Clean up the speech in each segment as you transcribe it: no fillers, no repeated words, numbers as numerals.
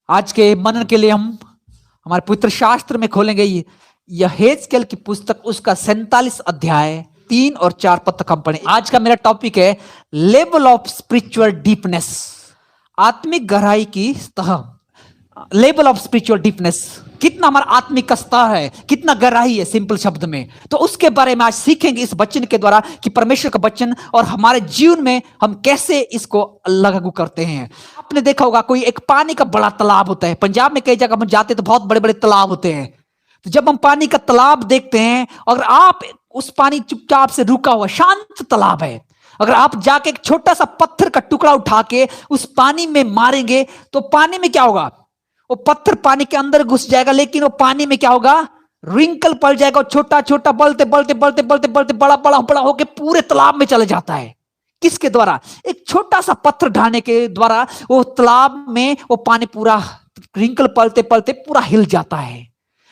आज के मनन के लिए हम हमारे पवित्र शास्त्र में खोलेंगे यहेजकेल की पुस्तक, उसका 47 अध्याय 3 और 4 पद तक हम पढ़ें। आज का मेरा टॉपिक है लेवल ऑफ स्पिरिचुअल डीपनेस, आत्मिक गहराई की सतह। लेवल ऑफ स्पिरिचुअल डीपनेस, कितना हमारा आत्मिक का स्तर है, कितना गहराई है, सिंपल शब्द में। तो उसके बारे में आज सीखेंगे इस वचन के द्वारा कि परमेश्वर का वचन और हमारे जीवन में हम कैसे इसको लागू करते हैं। आपने देखा होगा कोई एक पानी का बड़ा तालाब होता है, पंजाब में कई जगह हम जाते हैं तो बहुत बड़े बड़े तालाब होते हैं। तो जब हम पानी का तालाब देखते हैं, अगर आप उस पानी चुपचाप से रुका हुआ शांत तालाब है, अगर आप जाके एक छोटा सा पत्थर का टुकड़ा उठा के उस पानी में मारेंगे तो पानी में क्या होगा, वो पत्थर पानी के अंदर घुस जाएगा, लेकिन वो पानी में क्या होगा, रिंकल पड़ जाएगा। छोटा छोटा बलते बलते बलते बलते बलते बड़ा बड़ा बड़ा होके पूरे तालाब में चले जाता है। किसके द्वारा? एक छोटा सा पत्थर ढाने के द्वारा वो तालाब में वो पानी पूरा रिंकल पलते पलते पूरा हिल जाता है।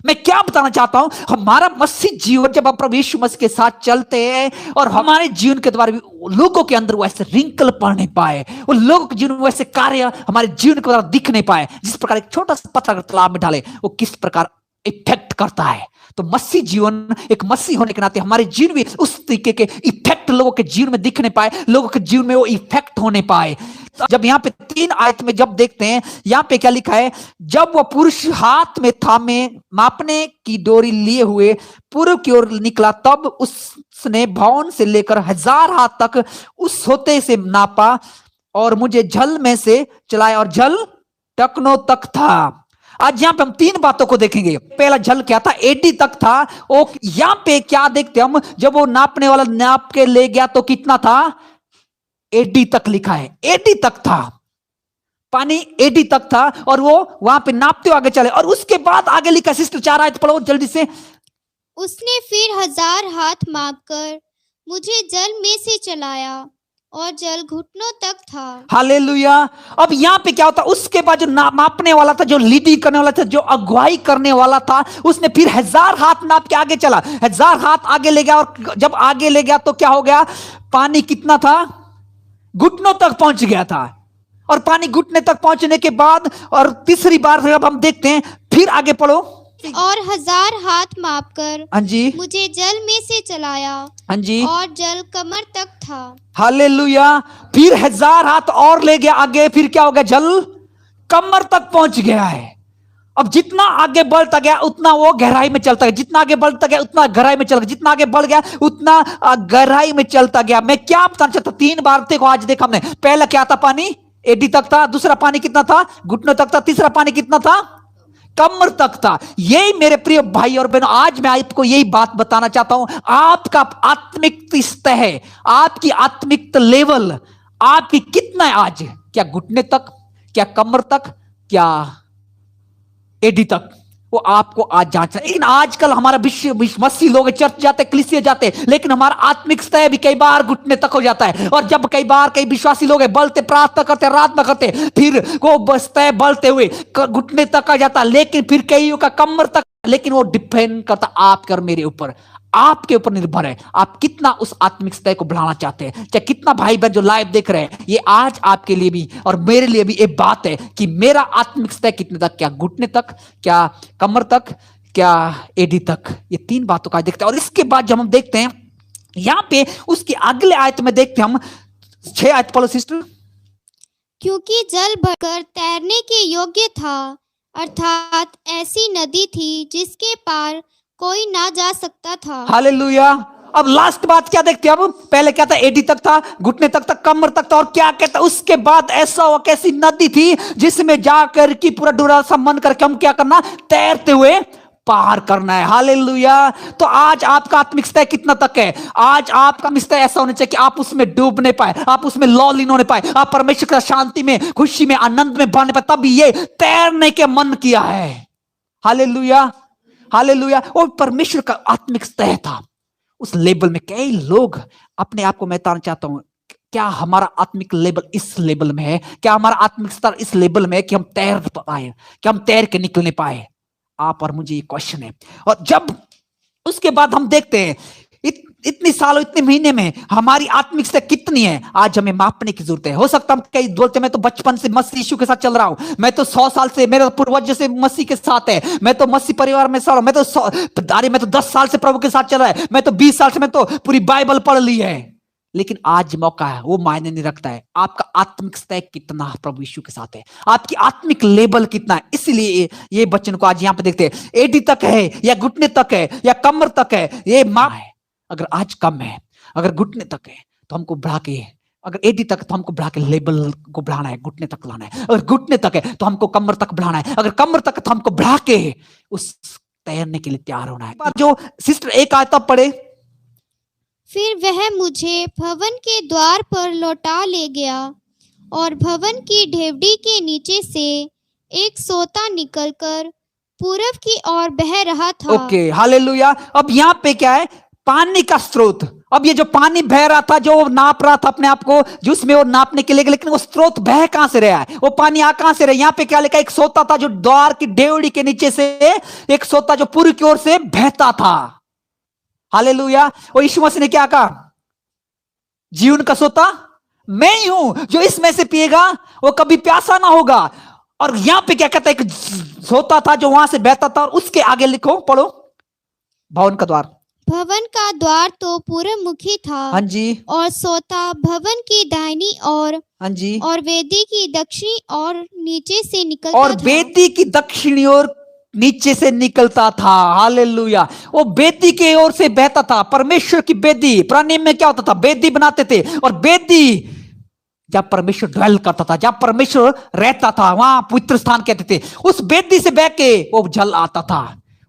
मैं क्या बताना चाहता हूं, हमारा मसीह जीवन जब हम प्रभु यीशु मसीह के साथ चलते हैं और हमारे जीवन के द्वारा भी लोगों के अंदर वैसे रिंकल पड़ नहीं पाए, वो लोगों के जीवन में वैसे कार्य हमारे जीवन के द्वारा दिख नहीं पाए, जिस प्रकार एक छोटा सा पत्थर तालाब में डाले वो किस प्रकार इफेक्ट करता है। तो मसीह जीवन, एक मसीह होने के नाते हमारे जीवन में उस तरीके के इफेक्ट लोगों के जीवन में दिख नहीं पाए, लोगों के जीवन में वो इफेक्ट होने पाए। जब यहाँ पे 3 आयत में जब देखते हैं, यहाँ पे क्या लिखा है, जब वह पुरुष हाथ में थामे मापने की डोरी लिए हुए पूर्व की ओर निकला, तब उसने भवन से लेकर 1000 हाथ तक उस सोते से नापा और मुझे जल में से चलाया और जल टकनों तक था। आज यहाँ पे हम 3 बातों को देखेंगे। पहला जल क्या था, 80 तक था। वो यहाँ पे क्या देखते हम, जब वो नापने वाला नाप के ले गया तो कितना था, 80 तक लिखा है, 80 तक था, पानी 80 तक था और वो वहां पे नापते हुए आगे चले। और उसके बाद आगे लिखा, सिस्टर 4 आयत पढ़ो जल्दी से। उसने फिर 1000 हाथ मापकर मुझे जल में से चलाया और जल घुटनों तक था। हालेलुया। अब यहाँ पे क्या होता, उसके बाद जो मापने वाला था, जो लीडिंग करने वाला था, जो अगुवाई करने वाला था, उसने फिर 1000 हाथ नाप के आगे चला, 1000 हाथ आगे ले गया। और जब आगे ले गया तो क्या हो गया, पानी कितना था, घुटनों तक पहुंच गया था। और पानी घुटने तक पहुंचने के बाद और तीसरी बार जब हम देखते हैं, फिर आगे पढ़ो, और 1000 हाथ मापकर हाँ जी मुझे जल में से चलाया, हाँ जी, और जल कमर तक था। हालेलुया। फिर 1000 हाथ और ले गया आगे, फिर क्या हो गया, जल कमर तक पहुंच गया है। अब जितना आगे बढ़ता गया उतना वो गहराई में चलता गया, जितना आगे बढ़ता गया उतना गहराई में चल गया, जितना आगे बढ़ गया उतना गहराई में चलता गया। मैं क्या बताना चाहता, 3 बार देखो आज देखा हमने। पहला क्या था, पानी 80 तक था, दूसरा पानी कितना था, घुटनों तक था, तीसरा पानी कितना था, कमर तक था। यही मेरे प्रिय भाई और बहनों, आज मैं आपको यही बात बताना चाहता हूं, आपका आत्मिक स्तर है, आपकी आत्मिक लेवल आपकी कितना है आज, क्या घुटने तक, क्या कमर तक, क्या 80 तक, वो आपको आज जांचना। लेकिन आजकल हमारा मसीह लोग चर्च जाते, कलीसिया जाते, लेकिन हमारा आत्मिक स्तर भी कई बार घुटने तक हो जाता है। और जब कई विश्वासी लोग बलते प्रार्थना करते, आराधना करते, फिर वो स्तर बलते हुए घुटने तक आ जाता, लेकिन फिर कईयों का कमर तक। लेकिन वो डिपेंड करता आपके और मेरे ऊपर, आपके ऊपर निर्भर है, आप कितना उस आत्मिक स्तर को बढ़ाना चाहते हैं। चाहे कितना भाई बहन जो लाइव देख रहे हैं, ये आज आपके लिए भी और मेरे लिए भी एक बात है कि मेरा आत्मिक स्तर कितने तक, क्या घुटने तक, क्या कमर तक, क्या 80 तक। ये 3 बातों का देखते हैं। और इसके बाद जब हम देखते हैं यहां पे, उसके अगले आयत में देखते हैं हम 6 आयत पढ़ो सिस्टर। क्योंकि जल भरकर तैरने के योग्य था, अर्थात ऐसी नदी थी जिसके पार कोई ना जा सकता था। हालेलुया। अब लास्ट बात क्या देखते हैं, अब पहले क्या था, 80 तक था, घुटने तक था, कमर तक था, और क्या कहता है उसके बाद, ऐसा हुआ कैसी नदी थी जिसमें जाकर की पूरा डोरा सा मन करके हम क्या करना, तैरते हुए पार करना है। हालेलुया। तो आज आपका आत्मिक स्तर कितना तक है, आज आपका स्तर ऐसा होना चाहिए कि आप उसमें डूब नहीं पाए, आप उसमें लॉलीन होने पाए, आप परमेश्वर की शांति में, खुशी में, आनंद में बढ़ने पाए, तब ये तैरने के मन किया है। Hallelujah hallelujah. और परमेश्वर का आत्मिक स्तर था उस लेवल में। कई लोग अपने आप को, मैं बताना चाहता हूं, क्या हमारा आत्मिक लेवल इस लेवल में है, क्या हमारा आत्मिक स्तर इस लेवल में है कि हम तैर पाए, कि हम तैर के निकलने पाए। आप और मुझे ये क्वेश्चन है। और जब उसके बाद हम देखते हैं इतनी सालों इतने महीने में हमारी आत्मिक स्थिति कितनी है, आज हमें मापने की जरूरत है। हो सकता है कई बोलते मैं तो बचपन से मसीह यीशु के साथ चल रहा हूं, मैं तो 100 साल से मेरा पूर्वज से मसीह के साथ है, मैं तो मसीह परिवार में साल, मैं तो 10 साल से प्रभु के साथ चल रहा है, मैं तो 20 साल से मैं तो पूरी बाइबल पढ़ ली है। लेकिन आज मौका है, वो मायने नहीं रखता है आपका आत्मिक स्तर कितना प्रभु यीशु के साथ है, आपकी आत्मिक लेवल कितना है। इसलिए ये वचन को आज यहां पे देखते हैं, एडी तक है या घुटने तक है या कमर तक है, ये माप है। अगर आज कम है, अगर घुटने तक है तो हमको बढ़ा के, अगर एडी तक तो हमको बढ़ा के लेवल को बढ़ाना है, घुटने तक लाना है। अगर घुटने तक है तो हमको कमर तक बढ़ाना है, अगर कमर तक तो हमको बढ़ा के उस तैरने के लिए तैयार होना है। जो सिस्टर एक आयत पढ़े, फिर वह मुझे भवन के द्वार पर लौटा ले गया और भवन की ढेवड़ी के नीचे से एक सोता निकलकर पूरब की ओर बह रहा था। Okay, hallelujah. अब यहाँ पे क्या है, पानी का स्रोत। अब ये जो पानी बह रहा था, जो नाप रहा था अपने आप को, जिसमें वो नापने के लिए, लेकिन वो स्रोत बह कहां से रहा है, वो पानी आ कहां से रहा है। यहाँ पे क्या लिखा, एक सोता था जो द्वार की डेवड़ी के नीचे से, एक सोता जो पूर्व की ओर से बहता था। हालेलुया। और यीशु मसीह ने क्या कहा, जीवन का सोता मैं ही हूं, जो इसमें से पिएगा वो कभी प्यासा ना होगा। और यहां पे क्या कहता है, एक सोता था जो वहां से बहता था, और उसके आगे लिखो, पढ़ो, भवन का द्वार। भवन का द्वार तो पूर्व मुखी था, हाँ जी, और सोता भवन की दाहिनी ओर, हाँ जी, और वेदी की दक्षिणी ओर नीचे से निकलता और था। बेदी की दक्षिणी ओर नीचे से निकलता था। हालेलुया। वो बेदी की ओर से बहता था। परमेश्वर की बेदी, पुराने में क्या होता था, बेदी बनाते थे, और बेदी जब परमेश्वर ड्वेल करता था, जब परमेश्वर रहता था, वहां पवित्र स्थान कहते थे। उस बेदी से बह के वो जल आता था।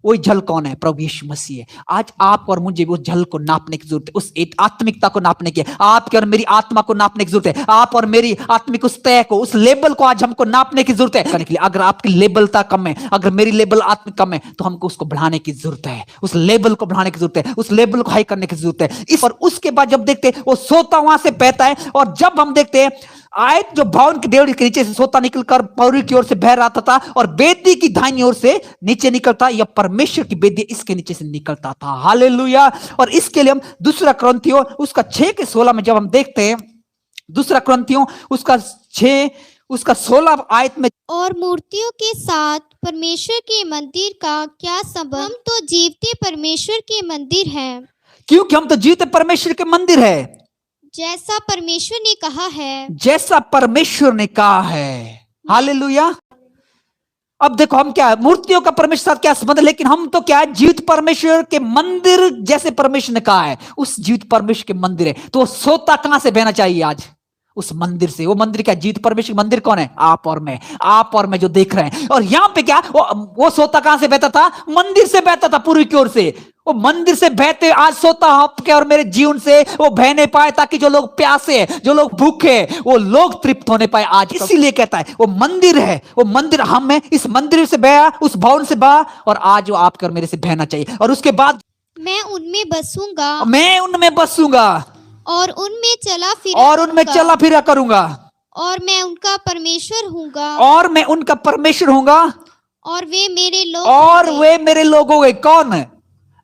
वही जल कौन है, प्रभु यीशु मसीह है। आज आप और मुझे उस जल को नापने की जरूरत है, उस आत्मिकता को नापने की, आपके और मेरी आत्मा को नापने की जरूरत है, आप और मेरी आत्मिक उस तय को, उस लेवल को आज हमको नापने की जरूरत है। करने के लिए अगर आपकी लेवलता कम है, अगर मेरी लेवल आत्मिक कम है, तो हमको उसको बढ़ाने की जरूरत है, उस लेवल को बढ़ाने की जरूरत है, उस लेवल को हाई करने की जरूरत है। इस और उसके बाद जब देखते हैं वो सोता वहां से बहता है, और जब हम देखते हैं आयत जो भवन की डेवड़ी के नीचे से सोता निकलकर पूर्व की ओर से बह रहा था, और बेदी की दाहिनी ओर से नीचे निकलता, या परमेश्वर की बेदी इसके नीचे से निकलता था। हालेलुया। और इसके लिए हम दूसरा क्रंथियों उसका 6 के 16 में जब हम देखते हैं, दूसरा क्रंथियों उसका 6 उसका 16 आयत में, और मूर्तियों के साथ परमेश्वर के मंदिर का क्या संबंध, हम तो जीवते परमेश्वर के मंदिर हैं, क्योंकि हम तो जीवते परमेश्वर के मंदिर है, जैसा परमेश्वर ने कहा है, जैसा परमेश्वर ने कहा है। हालेलुया। अब देखो हम क्या है, मूर्तियों का परमेश्वर साथ क्या संबंध, लेकिन हम तो क्या है, जीवित परमेश्वर के मंदिर, जैसे परमेश्वर ने कहा है, उस जीवित परमेश्वर के मंदिर है। तो सोता कहां से बहना चाहिए आज, उस मंदिर से। वो मंदिर क्या, जीवित परमेश्वर मंदिर कौन है, आप और मैं, आप और मैं जो देख रहे हैं। और यहां पे क्या, वो सोता कहां से बहता था, मंदिर से बहता था, पूर्व की ओर से। वो मंदिर से बहते आज सोता आपके और मेरे जीवन से वो बहने पाए, ताकि जो लोग प्यासे हैं, जो लोग भूखे हैं, वो लोग तृप्त होने पाए आज। इसीलिए कहता है वो मंदिर है, वो मंदिर हम है, इस मंदिर से बहा, उस भवन से बहा, और आज वो आपके और मेरे से बहना चाहिए। और उसके बाद मैं उनमें बसूंगा, मैं उनमें बसूंगा, और उनमें चला फिरा करूंगा, और मैं उनका परमेश्वर हूँगा, और मैं उनका परमेश्वर हूंगा, और वे मेरे लोग और होंगे। वे मेरे लोग होंगे। कौन है,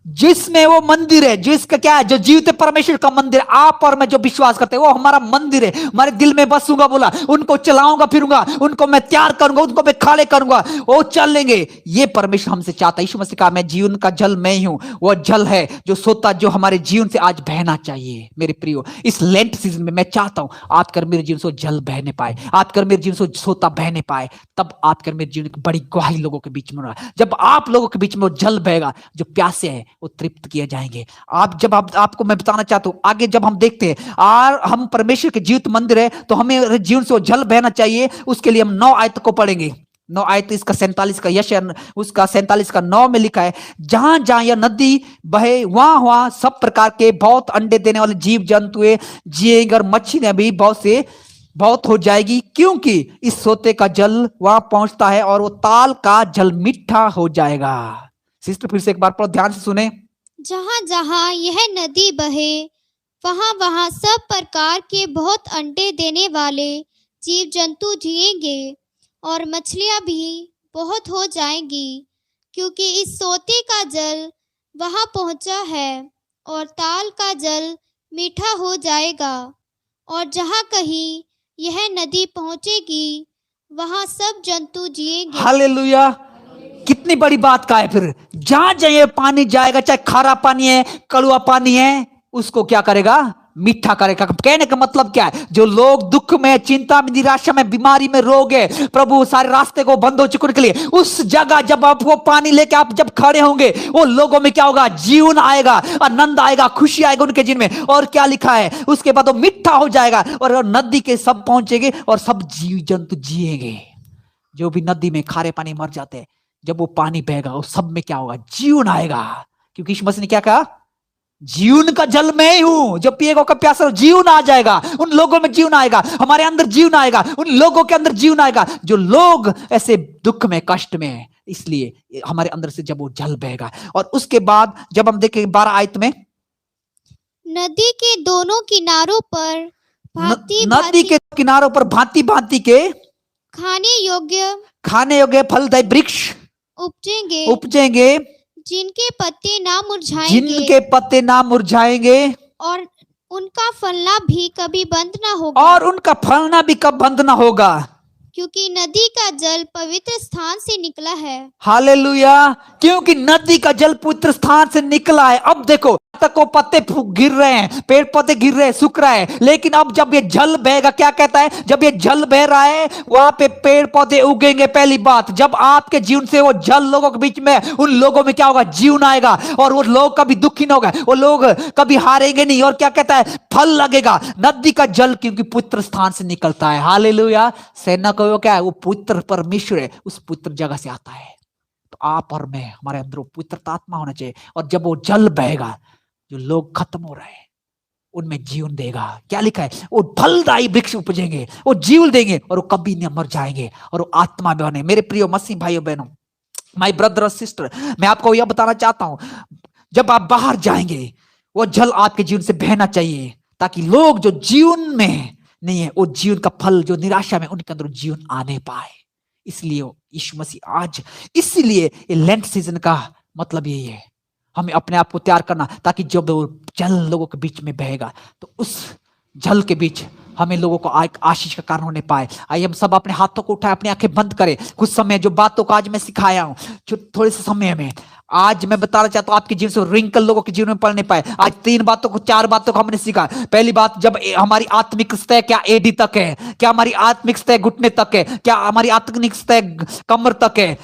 जिसमें वो मंदिर है, जिसका क्या है, जो जीवित परमेश्वर का मंदिर, आप और मैं जो विश्वास करते हैं, वो हमारा मंदिर है। हमारे दिल में बसूंगा, बोला उनको चलाऊंगा फिरूंगा, उनको मैं तैयार करूंगा, उनको मैं खड़े करूंगा, वो चलेंगे। ये परमेश्वर हमसे चाहता है। यीशु मसीह कहा, मैं जीवन का जल मैं ही हूं। वो जल है जो सोता, जो हमारे जीवन से आज बहना चाहिए। मेरे प्रियो, इस लेंट सीजन में मैं चाहता हूं आप कर मेरे जीवन से जल बहने पाए, आप कर मेरे जीवन से सोता बहने पाए, तब आप कर मेरे जीवन की बड़ी गवाही लोगों के बीच में होगा। जब आप लोगों के बीच में वो जल बहेगा, जो प्यासे हैं वो तृप्त किए जाएंगे। आपको मैं बताना चाहता हूं, आगे जब हम देखते हैं और हम परमेश्वर के जीवित मंदिर है, तो हमें जीवन से वो जल बहना चाहिए। उसके लिए हम 9 आयत को पढ़ेंगे। 9 आयत इसका 47 का यश, उसका 47 का 9 में लिखा है, जहां जहां यह नदी बहे, वहां वहां सब प्रकार के बहुत अंडे देने वाले जीव जंतु जिएंगे, और मछलियां भी बहुत हो जाएगी, क्योंकि इस सोते का जल वहां पहुंचता है, और वो ताल का जल मीठा हो जाएगा। सिस्टर फिर से एक बार पढ़ो, ध्यान से सुने। जहाँ जहाँ यह नदी बहे, वहाँ वहाँ सब प्रकार के बहुत अंडे देने वाले जीव जंतु जिएंगे, और मछलियाँ भी बहुत हो जाएंगी, क्योंकि इस सोते का जल वहाँ पहुँचा है, और ताल का जल मीठा हो जाएगा। और जहाँ कहीं यह नदी पहुंचेगी वहां सब जंतु जिएंगे। हालेलुया। कितनी बड़ी बात का है। फिर जहां जाए पानी जाएगा, चाहे खारा पानी है, कड़वा पानी है, उसको क्या करेगा? मीठा करेगा। कहने का मतलब क्या है? जो लोग दुख में, चिंता में, निराशा में, बीमारी में, रोग है, प्रभु सारे रास्ते को बंद हो चुके के लिए, उस जगह जब आप वो पानी लेके आप जब खड़े होंगे, वो लोगों में क्या होगा? जीवन आएगा, आनंद आएगा, खुशी आएगा उनके जीवन में। और क्या लिखा है उसके बाद? वो मीठा हो जाएगा और नदी के सब पहुंचेंगे और सब जीव जंतु जिएंगे। जो भी नदी में खारे पानी मर जाते हैं, जब वो पानी बहेगा, वो सब में क्या होगा? जीवन आएगा। क्योंकि यीशु मसीह ने क्या कहा? जीवन का जल मैं ही हूं, जो पिएगा का प्यासा, जीवन आ जाएगा। उन लोगों में जीवन आएगा, हमारे अंदर जीवन आएगा, उन लोगों के अंदर जीवन आएगा जो लोग ऐसे दुख में, कष्ट में है। इसलिए हमारे अंदर से जब वो जल बहेगा। और उसके बाद जब हम देखें 12 आयत में, नदी के दोनों किनारों पर भांति नदी के किनारों पर भांति भांति के खाने योग्य फलदायी वृक्ष उपजेंगे, जिनके जिनके पत्ते ना मुरझाएंगे और उनका फलना भी कभी बंद ना होगा। और उनका फलना भी कब बंद ना होगा? क्योंकि नदी का जल पवित्र स्थान से निकला है। हालेलुया। क्योंकि नदी का जल पवित्र स्थान से निकला है। अब देखो, तक वो पत्ते गिर रहे हैं, पेड़ पौधे गिर रहे हैं, सूख रहा है, लेकिन अब जब ये जल बहेगा, क्या कहता है? जब ये जल बह रहा है, वहां पे पेड़ पौधे उगेंगे। पहली बात, जब आपके जीवन से वो जल लोगों के बीच में, उन लोगों में क्या होगा? जीवन आएगा। और वो लोग कभी दुखी नहीं होगा, वो लोग कभी हारेंगे नहीं। और क्या कहता है? फल लगेगा। नदी का जल क्योंकि पवित्र स्थान से निकलता है। हालेलुया। सेना को क्या है? वो पवित्र परमेश्वर है, उस पवित्र जगह से आता है। तो आप और मैं, हमारे अंदर पवित्र आत्मा होना चाहिए। और जब वो जल बहेगा, जो लोग खत्म हो रहे हैं उनमें जीवन देगा। क्या लिखा है? वो फलदायी वृक्ष उपजेंगे, वो जीवन देंगे और वो कभी नहीं मर जाएंगे और वो आत्मा में बने। मेरे प्रिय मसीह भाइयों बहनों, माय ब्रदर और सिस्टर, मैं आपको यह बताना चाहता हूं, जब आप बाहर जाएंगे, वो जल आपके जीवन से बहना चाहिए, ताकि लोग जो जीवन में नहीं है, वो जीवन का फल, जो निराशा में, उनके अंदर जीवन आने पाए। इसलिए यीशु मसीह आज, इसलिए लेंट सीजन का मतलब यही है, हमें अपने आप को तैयार करना, ताकि जब वो जल लोगों के बीच में बहेगा, तो उस जल के बीच हमें लोगों को आशीष का कारण होने पाए। आइए हम सब अपने हाथों को उठाए, अपनी आंखें बंद करें। कुछ समय जो बातों को आज मैं सिखाया हूं, थोड़े से समय में आज मैं बताना चाहता हूं, आपके जीवन से रिंकल लोगों के जीवन में पड़ने पाए। आज 3 बातों को, 4 बातों को हमने सीखा। पहली बात, जब हमारी आत्मिक सतह क्या एडी तक है, क्या हमारी आत्मिक सतह घुटने तक है, क्या हमारी आत्मिक सतह कमर तक है,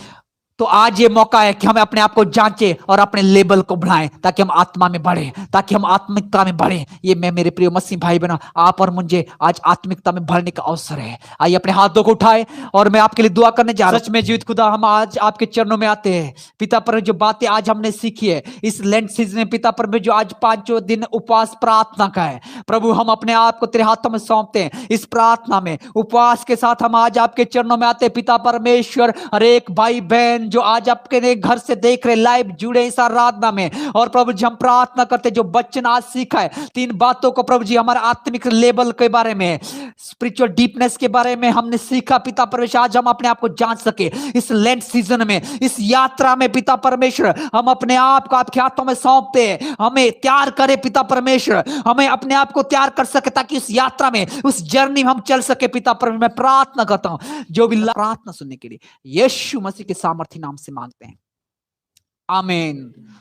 तो आज ये मौका है कि हम अपने आप को जांचें और अपने लेवल को बढ़ाएं, ताकि हम आत्मा में बढ़े, ताकि हम आत्मिकता में बढ़े। ये मैं, मेरे प्रिय मसीह भाई बहनों, आप और मुझे आज आत्मिकता में बढ़ने का अवसर है। आइए अपने हाथों को उठाए और मैं आपके लिए दुआ करने जा रहा हूं। सच में जीवित खुदा, हम आज आपके चरणों में आते हैं पिता पर। जो बातें आज हमने सीखी है इस लेंट सीजन में पिता पर, जो आज 5 दिन उपवास प्रार्थना का है प्रभु, हम अपने आप को तेरे हाथों में सौंपते हैं। इस प्रार्थना में उपवास के साथ हम आज आपके चरणों में आते हैं पिता परमेश्वर। हर एक भाई बहन जो आज आपके घर से देख रहे, लाइव जुड़े इस आराधना में, और प्रभु जी हम प्रार्थना करते, जो बच्चन आज सीखा है 3 बातों को प्रभु जी, हमारे आत्मिक लेवल के बारे में, स्पिरिचुअल डीपनेस के बारे में हमने सीखा पिता परमेश्वर। आज हम अपने आप को जांच सके इस लेंट सीजन में, इस यात्रा में पिता परमेश्वर। हम अपने आप को आपके हाथों में सौंपते हैं। हमें तैयार करे पिता परमेश्वर, हमें अपने आप को तैयार कर सके, ताकि इस यात्रा में, उस जर्नी में हम चल सके पिता परमेश्वर। मैं प्रार्थना करता हूं, जो भी प्रार्थना सुनने के लिए यीशु मसीह के सामर्थ्य नाम से मांगते हैं, आमीन।